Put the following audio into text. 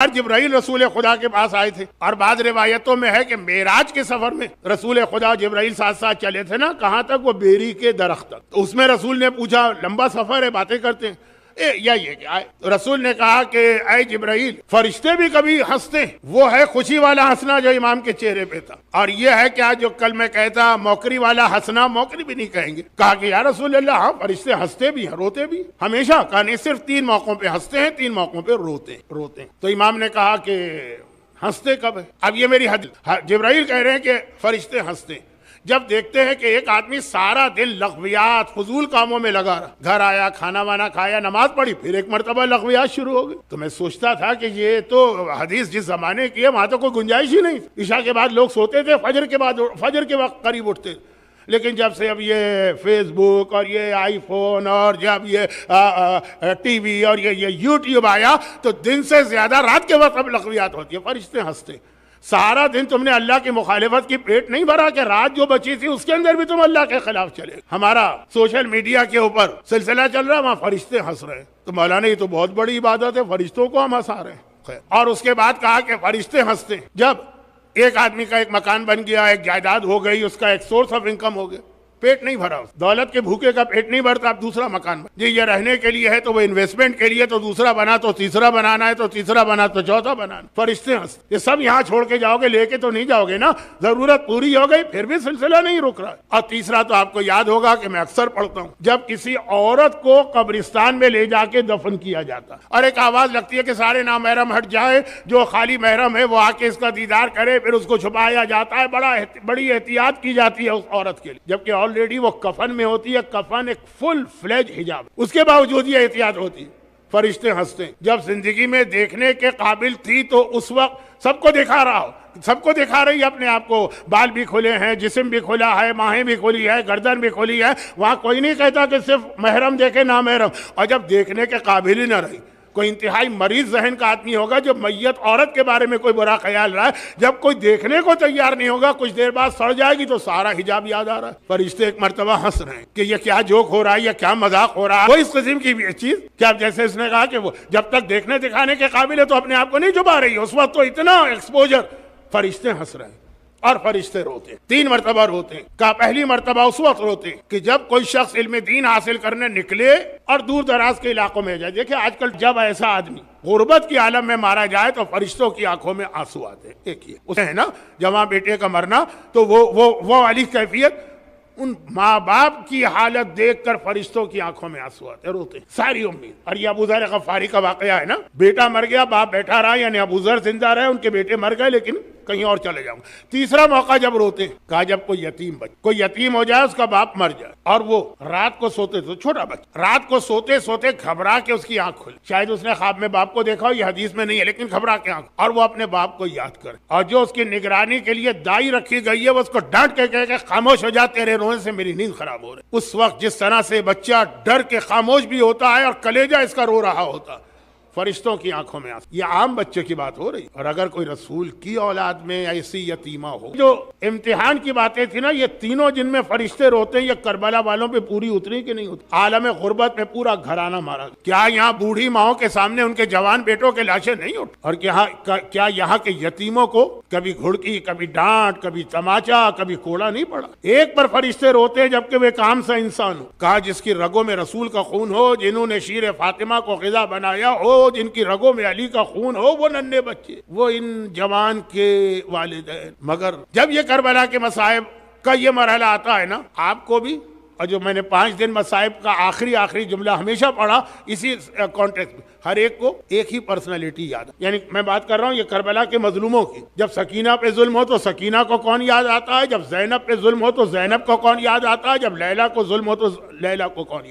जिब्राइल रसूल खुदा के पास आए थे और बाद रिवायतों में है कि मेराज के सफर में रसूल खुदा जिब्राइल साथ साथ चले थे ना, कहाँ तक, वो बेरी के दरख्त तक। तो उसमें रसूल ने पूछा, लंबा सफर है, बातें करते हैं, ये क्या? तो रसूल ने कहा कि ऐ जिब्राइल, फरिश्ते भी कभी हंसते, वो है खुशी वाला हंसना जो इमाम के चेहरे पे था, और ये है क्या जो कल मैं कहता मौकरी वाला हंसना, मौकरी भी नहीं कहेंगे। कहा कि या रसूल अल्लाह, हाँ फरिश्ते हंसते भी हैं, रोते भी हमेशा। कहा नहीं, सिर्फ 3 मौकों पे हंसते हैं, 3 मौकों पे रोते हैं। तो इमाम ने कहा कि हंसते कब है? अब ये मेरी हद, जिब्राइल कह रहे हैं कि फरिश्ते हंसते हैं जब देखते हैं कि एक आदमी सारा दिन लग़वियात फजूल कामों में लगा रहा, घर आया, खाना वाना खाया, नमाज पढ़ी, फिर एक मरतबा लग़वियात शुरू हो गई। तो मैं सोचता था कि ये तो हदीस जिस जमाने की है वहां तो कोई गुंजाइश ही नहीं। इशा के बाद लोग सोते थे, फजर के वक्त करीब उठते। लेकिन जब से अब ये फेसबुक और ये आईफोन और जब ये टीवी और ये यूट्यूब आया, तो दिन से ज्यादा रात के वक्त अब लग़वियात होती है, फरिश्ते हंसते। सारा दिन तुमने अल्लाह की मुखालिफत की पेट नहीं भरा कि रात जो बची थी उसके अंदर भी तुम अल्लाह के खिलाफ चले। हमारा सोशल मीडिया के ऊपर सिलसिला चल रहा है, वहां फरिश्ते हंस रहे हैं। तो मौलाना ये तो बहुत बड़ी इबादत है, फरिश्तों को हम हंसा रहे हैं। और उसके बाद कहा कि फरिश्ते हंसते जब एक आदमी का एक मकान बन गया, एक जायदाद हो गई, उसका एक सोर्स ऑफ इनकम हो गया, पेट नहीं भरा, दौलत के भूखे का पेट नहीं भरता, अब दूसरा मकान जी ये रहने के लिए है तो वो इन्वेस्टमेंट के लिए, तो दूसरा बना, तो तीसरा बनाना है, तो तीसरा बना, तो चौथा बनाना। फरिश्ते हंसते। ये सब यहाँ छोड़ के जाओगे, लेके तो नहीं जाओगे ना, जरूरत पूरी हो गई फिर भी सिलसिला नहीं रुक रहा। और तीसरा तो आपको याद होगा कि मैं अक्सर पढ़ता हूँ, जब किसी औरत को कब्रिस्तान में ले जाके दफन किया जाता और एक आवाज लगती है कि सारे नामहरम हट जाए, जो खाली महरम है वो आके इसका दीदार करे, फिर उसको छुपाया जाता है, बड़ी एहतियात की जाती है उस औरत के लिए, जबकि ऑलरेडी वो कफन में होती है, कफन एक फुल फ्लेज हिजाब, उसके बावजूद ये एहतियात होती है। फरिश्ते हंसते। जब जिंदगी में देखने के काबिल थी तो उस वक्त सबको दिखा रहा हो, सबको दिखा रही है अपने आप को, बाल भी खुले हैं, जिस्म भी खुला है, माहें भी खुली है, गर्दन भी खुली है, वहां कोई नहीं कहता कि सिर्फ महरम देखे ना महरम। और जब देखने के काबिल ही ना रही, कोई इंतहाई मरीज जहन का आदमी होगा जो मैयत औरत के बारे में कोई बुरा ख्याल रहा है, जब कोई देखने को तैयार नहीं होगा, कुछ देर बाद सड़ जाएगी तो सारा हिजाब याद आ रहा है। फरिश्ते एक मर्तबा हंस रहे हैं कि ये क्या जोक हो रहा है, या क्या मजाक हो रहा है, वो इस किस्म की चीज क्या, जैसे इसने कहा कि वो जब तक देखने दिखाने के काबिल है तो अपने आप को नहीं छुपा रही है, उस वक्त तो इतना एक्सपोजर। फरिश्ते हंस रहे हैं और फरिश्ते रोते हैं, 3 मरतबा रोते हैं। का पहली मरतबा उस वक्त रोते हैं कि जब कोई शख्स इल्म दीन हासिल करने निकले और दूर दराज के इलाकों में जाए। देखिए आजकल जब ऐसा आदमी गुर्बत की आलम में मारा जाए तो फरिश्तों की आंखों में आंसू आते हैं। एक ही उसे है ना, जवां बेटे का मरना, तो वो वाली कैफियत, उन माँ बाप की हालत देखकर फरिश्तों की आंखों में आंसू आते, रोते, सारी उम्मीद। और ये अबू ज़र गफ़ारी का वाकया है ना, बेटा मर गया, बाप बैठा रहा, यानी अबू ज़र जिंदा रहे, उनके बेटे मर गए, लेकिन कहीं और चले जाऊंगा। तीसरा मौका जब रोते, कहा जब कोई यतीम हो जाए, उसका बाप मर जाए, और वो रात को सोते, तो छोटा बच्चा रात को सोते सोते घबरा के उसकी आंख खुली, शायद उसने ख्वाब में बाप को देखा हो, ये हदीस में नहीं है, लेकिन घबरा के आंख, और वो अपने बाप को याद करे, और जो उसकी निगरानी के लिए दाई रखी गई है वो उसको डांट के कहे कि खामोश हो जा, तेरे रोने से मेरी नींद खराब हो रही। उस वक्त जिस तरह से बच्चा डर के खामोश भी होता है और कलेजा इसका रो रहा होता, फरिश्तों की आंखों में आंसू। ये आम बच्चे की बात हो रही। और अगर कोई रसूल की औलाद में ऐसी यतीमा हो, जो इम्तिहान की बातें थी ना, ये तीनों जिनमें फरिश्ते रोते हैं, ये करबला वालों पे पूरी उतरी कि नहीं उतरी? आलम गुर्बत में पूरा घराना मारा। क्या यहाँ बूढ़ी माओं के सामने उनके जवान बेटों के लाशें नहीं उठ? और क्या यहाँ के यतीमों को कभी घुड़की, कभी डांट, कभी तमाचा, कभी कोड़ा नहीं पड़ा? एक पर फरिश्ते रोते हैं जबकि वे काम सा इंसान हो। कहा जिसकी रगों में रसूल का खून हो, जिन्होंने शीर फातिमा को ग़िज़ा बनाया हो, जिनकी रगों में अली का खून हो, वो नन्हे बच्चे, वो इन जवान के वालिदैन। मगर जब ये करबला के मसाइब का ये मरहला आता है ना, आपको भी, और जो मैंने 5 दिन मसाइब का आखिरी जुमला हमेशा पढ़ा इसी कॉन्टेक्स्ट में, हर एक को एक ही पर्सनालिटी याद है। यानी मैं बात कर रहा हूँ ये करबला के मजलूमों की। जब सकीना पे जुल्म हो तो सकीना को कौन याद आता है, जब जैनब पे जुल्म हो तो जैनब को कौन याद आता है, जब लैला को जुल्म हो तो लैला को कौन